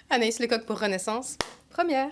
Anaïs Lecoq pour Renaissance, première.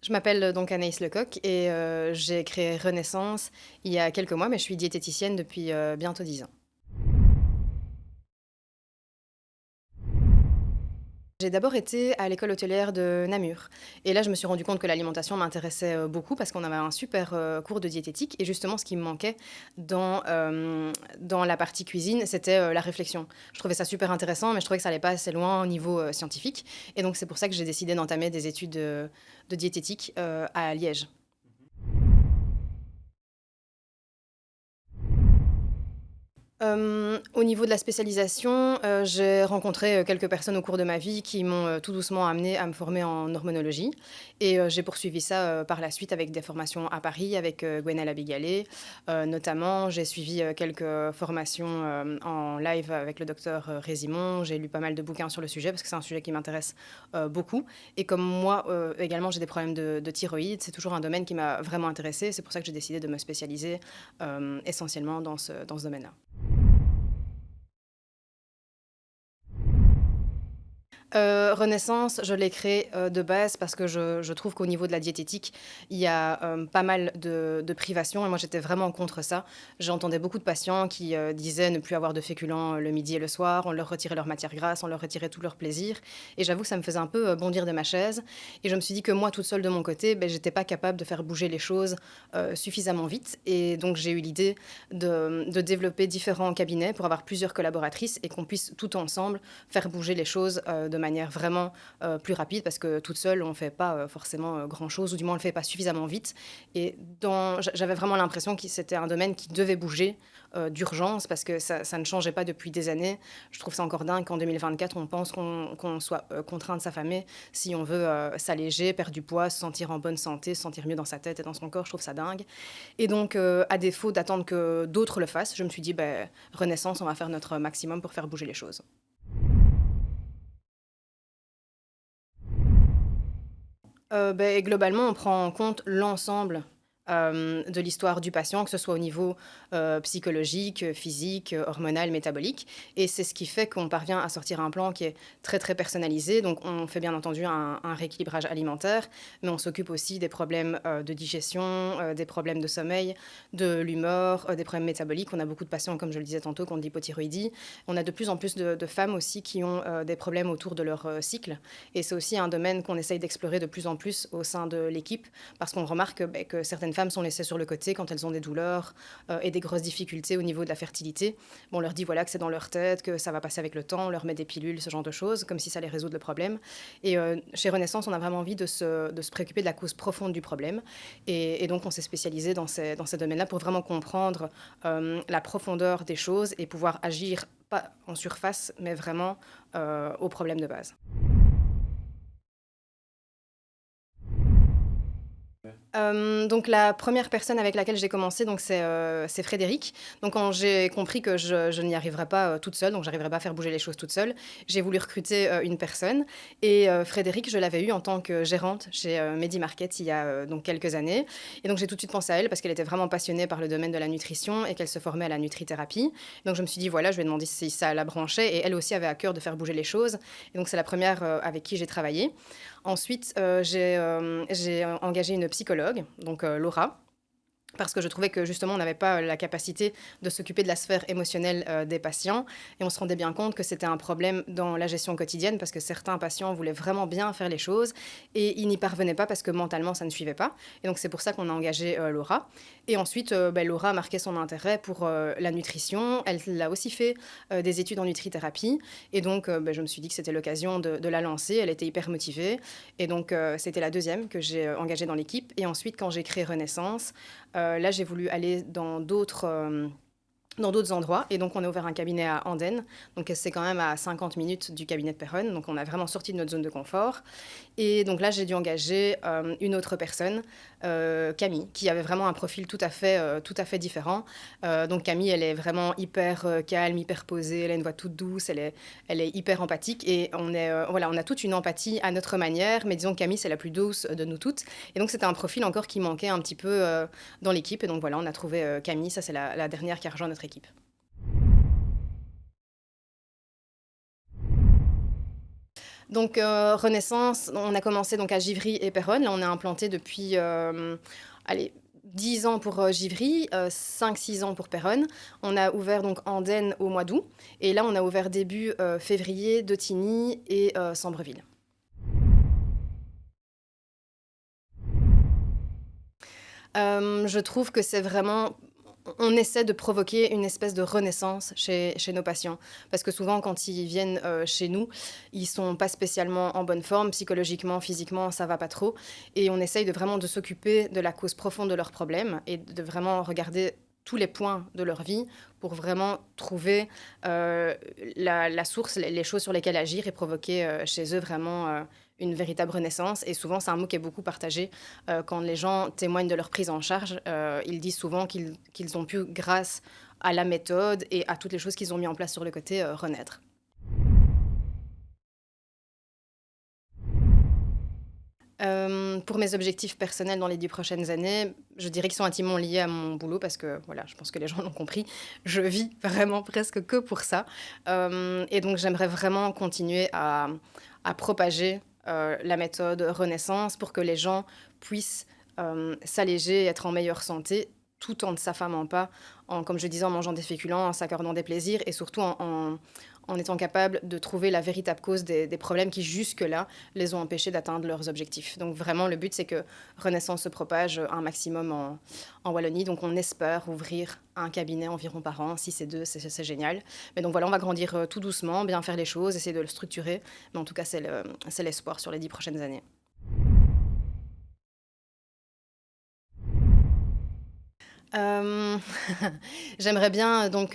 Je m'appelle donc Anaïs Lecoq et j'ai créé Renaissance il y a quelques mois, mais je suis diététicienne depuis bientôt 10 ans. J'ai d'abord été à l'école hôtelière de Namur et là je me suis rendu compte que l'alimentation m'intéressait beaucoup parce qu'on avait un super cours de diététique et justement ce qui me manquait dans la partie cuisine c'était la réflexion. Je trouvais ça super intéressant mais je trouvais que ça allait pas assez loin au niveau scientifique et donc c'est pour ça que j'ai décidé d'entamer des études de diététique à Liège. Au niveau de la spécialisation, j'ai rencontré, quelques personnes au cours de ma vie qui m'ont, tout doucement amenée à me former en hormonologie et j'ai poursuivi ça, par la suite avec des formations à Paris avec, Gwenaëlle Abigalet. Notamment, j'ai suivi, quelques formations, en live avec le docteur, Résimond. J'ai lu pas mal de bouquins sur le sujet parce que c'est un sujet qui m'intéresse, beaucoup et comme moi, également j'ai des problèmes de thyroïde, c'est toujours un domaine qui m'a vraiment intéressée. C'est pour ça que j'ai décidé de me spécialiser, essentiellement dans ce domaine-là. Renaissance, je l'ai créé, de base parce que je trouve qu'au niveau de la diététique, il y a, pas mal de privations et moi j'étais vraiment contre ça. J'entendais beaucoup de patients qui, disaient ne plus avoir de féculents, le midi et le soir, on leur retirait leur matière grasse, on leur retirait tout leur plaisir et j'avoue que ça me faisait un peu, bondir de ma chaise et je me suis dit que moi toute seule de mon côté, beh, j'étais pas capable de faire bouger les choses, suffisamment vite et donc j'ai eu l'idée de développer différents cabinets pour avoir plusieurs collaboratrices et qu'on puisse tout ensemble faire bouger les choses de manière vraiment plus rapide parce que toute seule, on ne fait pas forcément grand-chose, ou du moins on ne le fait pas suffisamment vite. Et j'avais vraiment l'impression que c'était un domaine qui devait bouger d'urgence parce que ça ne changeait pas depuis des années. Je trouve ça encore dingue qu'en 2024, on pense qu'on soit contraint de s'affamer si on veut s'alléger, perdre du poids, se sentir en bonne santé, se sentir mieux dans sa tête et dans son corps. Je trouve ça dingue. Et donc, à défaut d'attendre que d'autres le fassent, je me suis dit, ben, Renaissance, on va faire notre maximum pour faire bouger les choses. Beh, globalement, on prend en compte l'ensemble, de l'histoire du patient, que ce soit au niveau, psychologique, physique, hormonal, métabolique et c'est ce qui fait qu'on parvient à sortir un plan qui est très, très personnalisé. Donc on fait bien entendu un rééquilibrage alimentaire, mais on s'occupe aussi des problèmes, de digestion, des problèmes de sommeil, de l'humeur, des problèmes métaboliques. On a beaucoup de patients, comme je le disais tantôt, qui ont de l'hypothyroïdie. On a de plus en plus de femmes aussi qui ont, des problèmes autour de leur, cycle et c'est aussi un domaine qu'on essaye d'explorer de plus en plus au sein de l'équipe parce qu'on remarque beh, que certaines femmes sont laissées sur le côté quand elles ont des douleurs et des grosses difficultés au niveau de la fertilité. Bon, on leur dit voilà que c'est dans leur tête, que ça va passer avec le temps, on leur met des pilules, ce genre de choses, comme si ça allait résoudre le problème. Et chez Renaissance, on a vraiment envie de se préoccuper de la cause profonde du problème. Et donc, on s'est spécialisé dans ces domaines-là pour vraiment comprendre la profondeur des choses et pouvoir agir pas en surface, mais vraiment au problème de base. Donc la première personne avec laquelle j'ai commencé, donc c'est Frédéric. Donc quand j'ai compris que je n'y arriverais pas, toute seule, donc j'arriverais pas à faire bouger les choses toute seule, j'ai voulu recruter, une personne et Frédéric, je l'avais eu en tant que gérante chez, Medi-Market il y a, donc quelques années et donc j'ai tout de suite pensé à elle parce qu'elle était vraiment passionnée par le domaine de la nutrition et qu'elle se formait à la nutrithérapie. Donc je me suis dit: «Voilà», je lui ai demandé si ça la branchait et elle aussi avait à cœur de faire bouger les choses et donc c'est la première avec qui j'ai travaillé. Ensuite, j'ai engagé une psychologue, donc Laura, parce que je trouvais que justement on n'avait pas la capacité de s'occuper de la sphère émotionnelle des patients et on se rendait bien compte que c'était un problème dans la gestion quotidienne parce que certains patients voulaient vraiment bien faire les choses et ils n'y parvenaient pas parce que mentalement ça ne suivait pas et donc c'est pour ça qu'on a engagé Laura et ensuite ben, Laura a marqué son intérêt pour la nutrition, elle a aussi fait des études en nutrithérapie et donc ben, je me suis dit que c'était l'occasion de la lancer, elle était hyper motivée et donc c'était la deuxième que j'ai engagée dans l'équipe et ensuite quand j'ai créé Renaissance là, j'ai voulu aller dans d'autres endroits. Et donc, on a ouvert un cabinet à Andenne. Donc, c'est quand même à 50 minutes du cabinet de Péronne. Donc, on a vraiment sorti de notre zone de confort. Et donc là, j'ai dû engager une autre personne, Camille, qui avait vraiment un profil tout à fait différent. Donc, Camille, elle est vraiment hyper calme, hyper posée. Elle a une voix toute douce. Elle est hyper empathique. Et voilà, on a toute une empathie à notre manière. Mais disons que Camille, c'est la plus douce de nous toutes. Et donc, c'était un profil encore qui manquait un petit peu dans l'équipe. Et donc, voilà, on a trouvé Camille. Ça, c'est la dernière qui a rejoint notre équipe. Donc Renaissance, on a commencé donc à Givry et Péronne. Là, on est implanté depuis, allez, 10 ans pour, Givry, 5-6 ans pour Péronne. On a ouvert donc Andenne au mois d'août et là, on a ouvert début, février Dotigny et Sambreville. Je trouve que c'est vraiment on essaie de provoquer une espèce de renaissance chez nos patients. Parce que souvent, quand ils viennent, chez nous, ils sont pas spécialement en bonne forme, psychologiquement, physiquement, ça va pas trop et on essaye de vraiment de s'occuper de la cause profonde de leurs problèmes et de vraiment regarder tous les points de leur vie pour vraiment trouver, la source, les choses sur lesquelles agir et provoquer, chez eux vraiment, une véritable renaissance et souvent, c'est un mot qui est beaucoup partagé. Quand les gens témoignent de leur prise en charge, ils disent souvent qu'ils ont pu, grâce à la méthode et à toutes les choses qu'ils ont mis en place sur le côté, renaître. Pour mes objectifs personnels dans les 10 prochaines années, je dirais qu'ils sont intimement liés à mon boulot parce que, voilà, je pense que les gens l'ont compris, je vis vraiment presque que pour ça. Et donc j'aimerais vraiment continuer à propager, la méthode Renaissance pour que les gens puissent, s'alléger et être en meilleure santé tout en ne s'affamant pas, en comme je disais, en mangeant des féculents, en s'accordant des plaisirs et surtout en étant capable de trouver la véritable cause des problèmes qui jusque-là les ont empêchés d'atteindre leurs objectifs. Donc vraiment, le but, c'est que Renaissance se propage un maximum en Wallonie. Donc on espère ouvrir un cabinet environ par an. Si c'est deux, c'est génial. Mais donc voilà, on va grandir tout doucement, bien faire les choses, essayer de le structurer. Mais en tout cas, c'est l'espoir sur les 10 prochaines années. Hem, J'aimerais bien donc,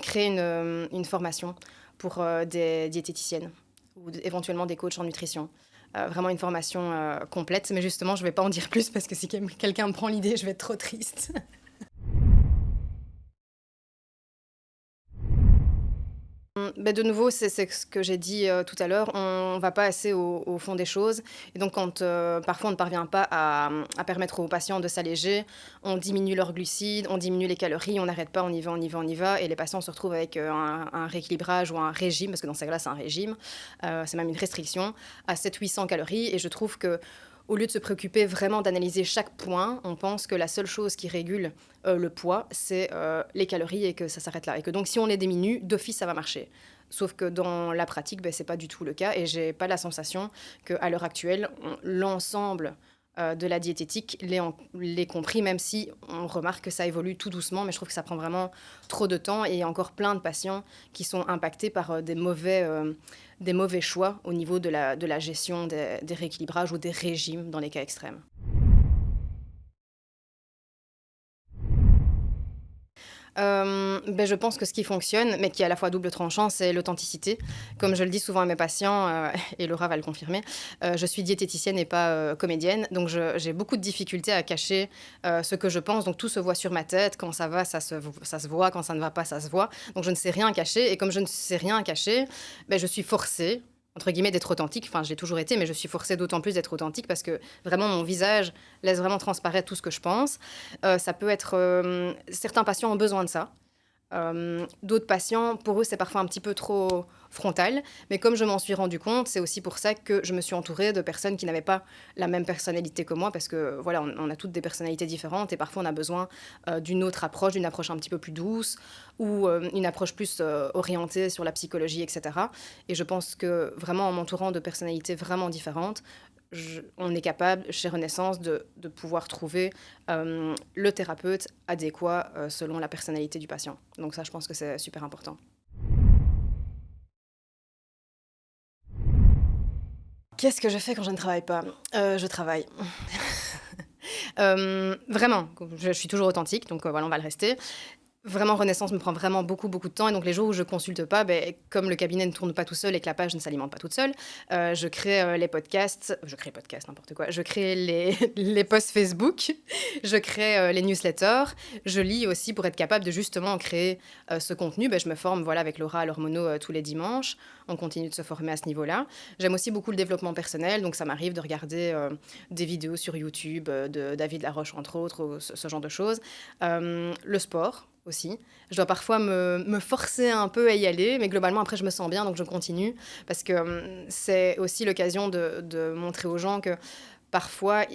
créer une formation pour, des diététiciennes ou éventuellement des coachs en nutrition. Vraiment une formation, complète, mais justement je vais pas en dire plus parce que si quelqu'un me prend l'idée, je vais être trop triste. Beh, de nouveau, c'est ce que j'ai dit, tout à l'heure, on va pas assez au fond des choses et donc quand, parfois on ne parvient pas à permettre aux patients de s'alléger, on diminue leurs glucides, on diminue les calories, on n'arrête pas, on y va, on y va, on y va et les patients se retrouvent avec, un rééquilibrage ou un régime, parce que dans ces cas-là, c'est un régime, c'est même une restriction, à 700-800 calories et je trouve que au lieu de se préoccuper vraiment d'analyser chaque point, on pense que la seule chose qui régule, le poids, c'est, les calories et que ça s'arrête là et que donc si on les diminue, d'office ça va marcher. Sauf que dans la pratique, beh, c'est pas du tout le cas et j'ai pas la sensation qu'à l'heure actuelle, l'ensemble, de la diététique l'ait compris, même si on remarque que ça évolue tout doucement, mais je trouve que ça prend vraiment trop de temps et il y a encore plein de patients qui sont impactés par, des mauvais choix au niveau de la gestion des rééquilibrages ou des régimes dans les cas extrêmes. Beh, je pense que ce qui fonctionne, mais qui est à la fois à double tranchant, c'est l'authenticité. Comme je le dis souvent à mes patients, et Laura va le confirmer, je suis diététicienne et pas, comédienne, donc j'ai beaucoup de difficultés à cacher, ce que je pense, donc tout se voit sur ma tête. Quand ça va, ça se voit, quand ça ne va pas, ça se voit. Donc je ne sais rien cacher et comme je ne sais rien cacher, beh, je suis forcée, entre guillemets, «d'être authentique». Enfin, je l'ai toujours été, mais je suis forcée d'autant plus d'être authentique parce que vraiment mon visage laisse vraiment transparaître tout ce que je pense. Ça peut être, certains patients ont besoin de ça. D'autres patients, pour eux, c'est parfois un petit peu trop frontal, mais comme je m'en suis rendu compte, c'est aussi pour ça que je me suis entourée de personnes qui n'avaient pas la même personnalité que moi parce que, voilà, on a toutes des personnalités différentes et parfois on a besoin, d'une autre approche, d'une approche un petit peu plus douce ou, une approche plus, orientée sur la psychologie et cetera et je pense que vraiment en m'entourant de personnalités vraiment différentes, on est capable chez Renaissance de pouvoir trouver le thérapeute adéquat selon la personnalité du patient. Donc ça, je pense que c'est super important. Qu'est-ce que je fais quand je ne travaille pas? Je travaille. Vraiment, je suis toujours authentique, donc voilà, on va le rester. Vraiment, Renaissance me prend vraiment beaucoup, beaucoup de temps et donc les jours où je consulte pas, beh, comme le cabinet ne tourne pas tout seul et que la page ne s'alimente pas toute seule, je crée les podcasts, n'importe quoi. Je crée les les posts Facebook, je crée, les newsletters, je lis aussi pour être capable de justement créer, ce contenu. Beh, je me forme, voilà, avec Laura à l'Hormono, tous les dimanches. On continue de se former à ce niveau-là. J'aime aussi beaucoup le développement personnel, donc ça m'arrive de regarder, des vidéos sur YouTube, de David Laroche entre autres ou ce genre de choses. Le sport aussi. Je dois parfois me forcer un peu à y aller, mais globalement, après, je me sens bien, donc je continue. Parce que c'est aussi l'occasion de montrer aux gens que parfois,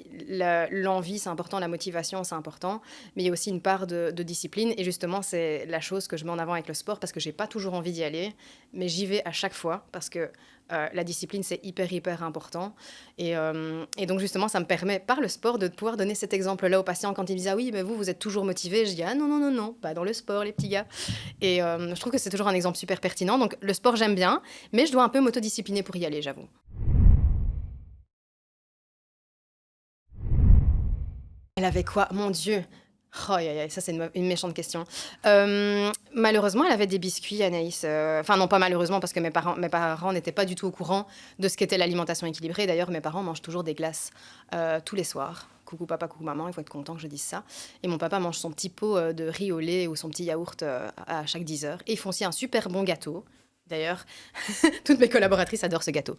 l'envie, c'est important, la motivation, c'est important, mais il y a aussi une part de discipline. Et justement, c'est la chose que je mets en avant avec le sport parce que j'ai pas toujours envie d'y aller, mais j'y vais à chaque fois parce que la discipline, c'est hyper, hyper important. Et donc, justement, ça me permet, par le sport, de pouvoir donner cet exemple-là aux patients quand ils me disent: Ah oui, mais vous êtes toujours motivé. Je dis: Ah non, non, non, non, pas dans le sport, les petits gars. Et je trouve que c'est toujours un exemple super pertinent. Donc, le sport, j'aime bien, mais je dois un peu m'autodiscipliner pour y aller, j'avoue. Elle avait quoi? Mon Dieu! Oh aïe, aïe, aïe, ça c'est une méchante question. Malheureusement, elle avait des biscuits, Anaïs, enfin non, pas malheureusement parce que mes parents n'étaient pas du tout au courant de ce qu'était l'alimentation équilibrée. D'ailleurs, mes parents mangent toujours des glaces, tous les soirs. Coucou papa, coucou maman, il faut être content que je dise ça. Et mon papa mange son petit pot, de riz au lait ou son petit yaourt, à chaque 10 heures. Et ils font aussi un super bon gâteau. D'ailleurs, toutes mes collaboratrices adorent ce gâteau.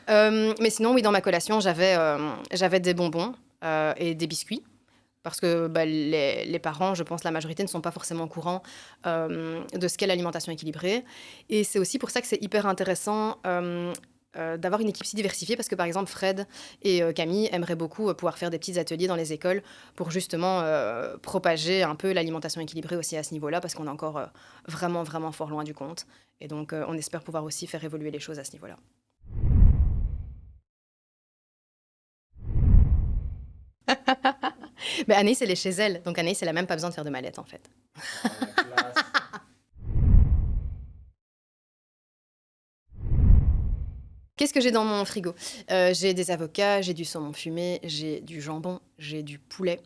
Mais sinon, oui, dans ma collation, j'avais des bonbons, et des biscuits. Parce que bah, les parents, je pense la majorité, ne sont pas forcément au courant de ce qu'est l'alimentation équilibrée. Et c'est aussi pour ça que c'est hyper intéressant d'avoir une équipe si diversifiée. Parce que par exemple, Fred et Camille aimeraient beaucoup pouvoir faire des petits ateliers dans les écoles pour justement propager un peu l'alimentation équilibrée aussi à ce niveau-là. Parce qu'on est encore vraiment, vraiment fort loin du compte. Et donc, on espère pouvoir aussi faire évoluer les choses à ce niveau-là. Mais Anaïs, elle est chez elle. Donc Anaïs, elle a même pas besoin de faire de mallette en fait. Oh, la classe. Qu'est-ce que j'ai dans mon frigo? J'ai des avocats, j'ai du saumon fumé, j'ai du jambon, j'ai du poulet.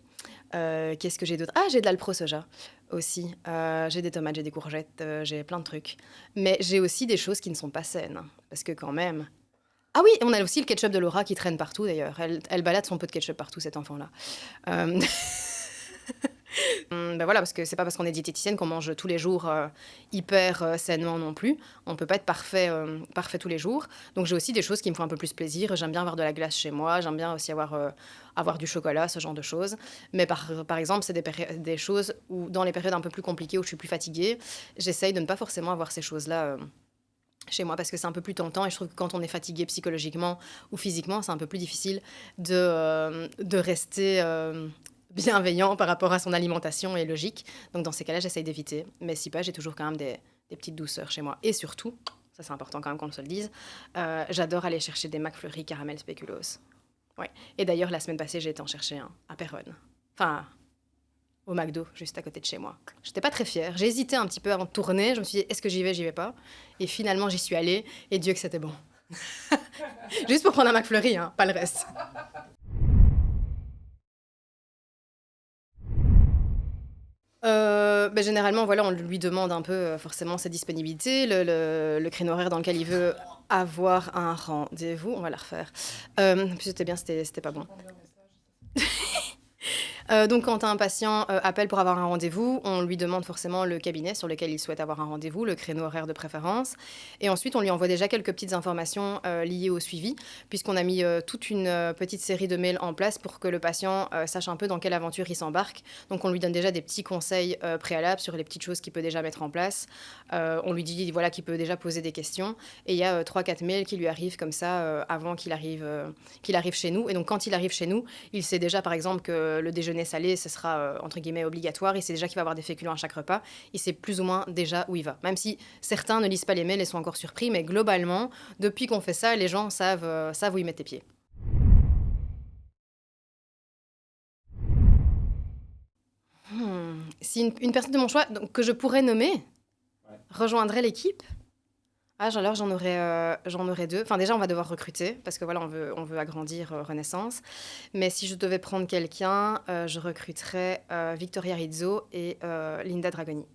Qu'est-ce que j'ai d'autre? Ah, j'ai de l'alpro soja aussi. J'ai des tomates, j'ai des courgettes, j'ai plein de trucs. Mais j'ai aussi des choses qui ne sont pas saines, hein, parce que quand même. Ah oui, on a aussi le ketchup de Laura qui traîne partout d'ailleurs. Elle balade son pot de ketchup partout, cette enfant-là. Euh, Bah voilà, parce que c'est pas parce qu'on est diététicienne qu'on mange tous les jours hyper sainement non plus. On peut pas être parfait, parfait tous les jours. Donc j'ai aussi des choses qui me font un peu plus plaisir. J'aime bien avoir de la glace chez moi. J'aime bien aussi avoir du chocolat, ce genre de choses. Mais par exemple, c'est des choses où, dans les périodes un peu plus compliquées, où je suis plus fatiguée, j'essaye de ne pas forcément avoir ces choses-là. Chez moi, parce que c'est un peu plus tentant et je trouve que quand on est fatigué psychologiquement ou physiquement, c'est un peu plus difficile de rester bienveillant par rapport à son alimentation et logique. Donc dans ces cas-là, j'essaye d'éviter. Mais si pas, j'ai toujours quand même des petites douceurs chez moi. Et surtout, ça c'est important quand même qu'on se le dise, j'adore aller chercher des McFlurry caramel spéculoos. Ouais. Et d'ailleurs, la semaine passée, j'ai été en chercher un à Péronne. Enfin, au McDo, juste à côté de chez moi. J'étais pas très fière. J'ai hésité un petit peu avant de tourner. Je me suis dit, est-ce que j'y vais pas? Et finalement, j'y suis allée. Et Dieu que c'était bon. Juste pour prendre un McFlurry, hein, pas le reste. Bah, généralement, voilà, on lui demande un peu forcément sa disponibilité, le créneau horaire dans lequel il veut avoir un rendez-vous. On va la refaire. Puis c'était bien, c'était pas bon. Donc, quand un patient appelle pour avoir un rendez-vous, on lui demande forcément le cabinet sur lequel il souhaite avoir un rendez-vous, le créneau horaire de préférence. Et ensuite, on lui envoie déjà quelques petites informations liées au suivi, puisqu'on a mis toute une petite série de mails en place pour que le patient sache un peu dans quelle aventure il s'embarque. Donc, on lui donne déjà des petits conseils préalables sur les petites choses qu'il peut déjà mettre en place. On lui dit voilà, qu'il peut déjà poser des questions. Et il y a 3-4 mails qui lui arrivent comme ça avant qu'il arrive chez nous. Et donc, quand il arrive chez nous, il sait déjà, par exemple, que le déjeuner salé, ce sera entre guillemets obligatoire. Il sait déjà qu'il va avoir des féculents à chaque repas. Il sait plus ou moins déjà où il va. Même si certains ne lisent pas les mails et sont encore surpris, mais globalement, depuis qu'on fait ça, les gens savent où ils mettent les pieds. Si une personne de mon choix donc, que je pourrais nommer Ouais. rejoindrait l'équipe, ah, alors j'en aurais deux. Enfin, déjà, on va devoir recruter parce que voilà, on veut agrandir Renaissance. Mais si je devais prendre quelqu'un, je recruterais Victoria Rizzo et Linda Dragoni.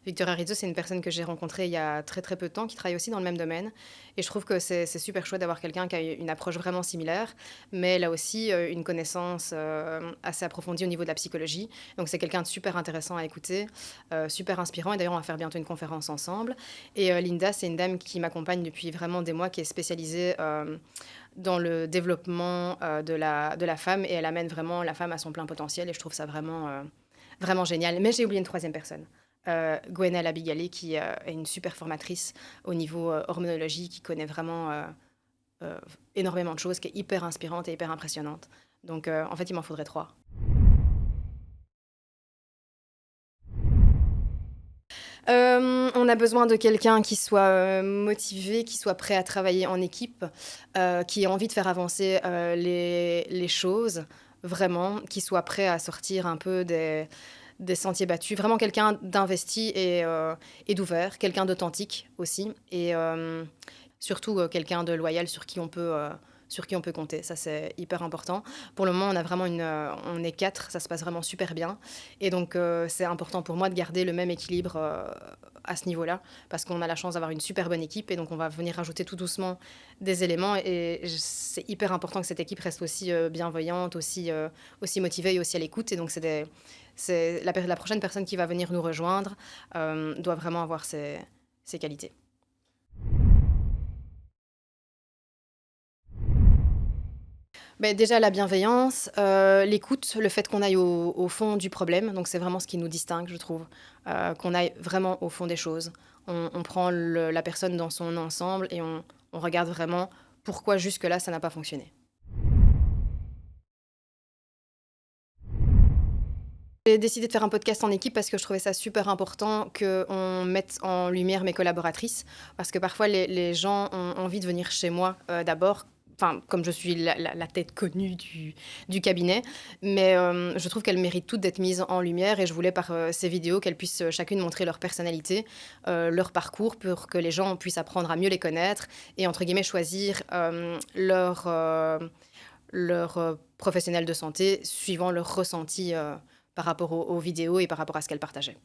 Victoria Rizzo, c'est une personne que j'ai rencontrée il y a très très peu de temps, qui travaille aussi dans le même domaine. Et je trouve que c'est super chouette d'avoir quelqu'un qui a une approche vraiment similaire, mais elle a aussi une connaissance assez approfondie au niveau de la psychologie. Donc c'est quelqu'un de super intéressant à écouter, super inspirant. Et d'ailleurs, on va faire bientôt une conférence ensemble. Et Linda, c'est une dame qui m'accompagne depuis vraiment des mois, qui est spécialisée dans le développement de la femme. Et elle amène vraiment la femme à son plein potentiel. Et je trouve ça vraiment, vraiment génial. Mais j'ai oublié une troisième personne. Gwenaëlle Abigalet qui, est une super formatrice au niveau, hormonologie, qui connaît vraiment, heu, énormément de choses, qui est hyper inspirante et hyper impressionnante. Donc, en fait, il m'en faudrait 3. On a besoin de quelqu'un qui soit, motivé, qui soit prêt à travailler en équipe, qui ait envie de faire avancer, les choses, vraiment, qui soit prêt à sortir un peu des sentiers battus. Vraiment quelqu'un d'investi et d'ouvert, quelqu'un d'authentique aussi et surtout, quelqu'un de loyal sur qui on peut compter. Ça, c'est hyper important. Pour le moment, on a vraiment on est 4, ça se passe vraiment super bien et donc c'est important pour moi de garder le même équilibre, à ce niveau-là parce qu'on a la chance d'avoir une super bonne équipe et donc on va venir rajouter tout doucement des éléments et c'est hyper important que cette équipe reste aussi, bienveillante, aussi motivée et aussi à l'écoute et donc c'est la prochaine personne qui va venir nous rejoindre, doit vraiment avoir ces qualités. Beh, déjà la bienveillance, l'écoute, le fait qu'on aille au fond du problème, donc c'est vraiment ce qui nous distingue, je trouve, qu'on aille vraiment au fond des choses. On prend la personne dans son ensemble et on regarde vraiment pourquoi jusque-là ça n'a pas fonctionné. J'ai décidé de faire un podcast en équipe parce que je trouvais ça super important qu'on mette en lumière mes collaboratrices. Parce que parfois, les gens ont envie de venir chez moi d'abord, enfin, comme je suis la tête connue du cabinet. Mais je trouve qu'elles méritent toutes d'être mises en lumière et je voulais par ces vidéos qu'elles puissent chacune montrer leur personnalité, leur parcours pour que les gens puissent apprendre à mieux les connaître et, entre guillemets, choisir leur professionnel de santé suivant leur ressenti par rapport aux vidéos et par rapport à ce qu'elles partageaient.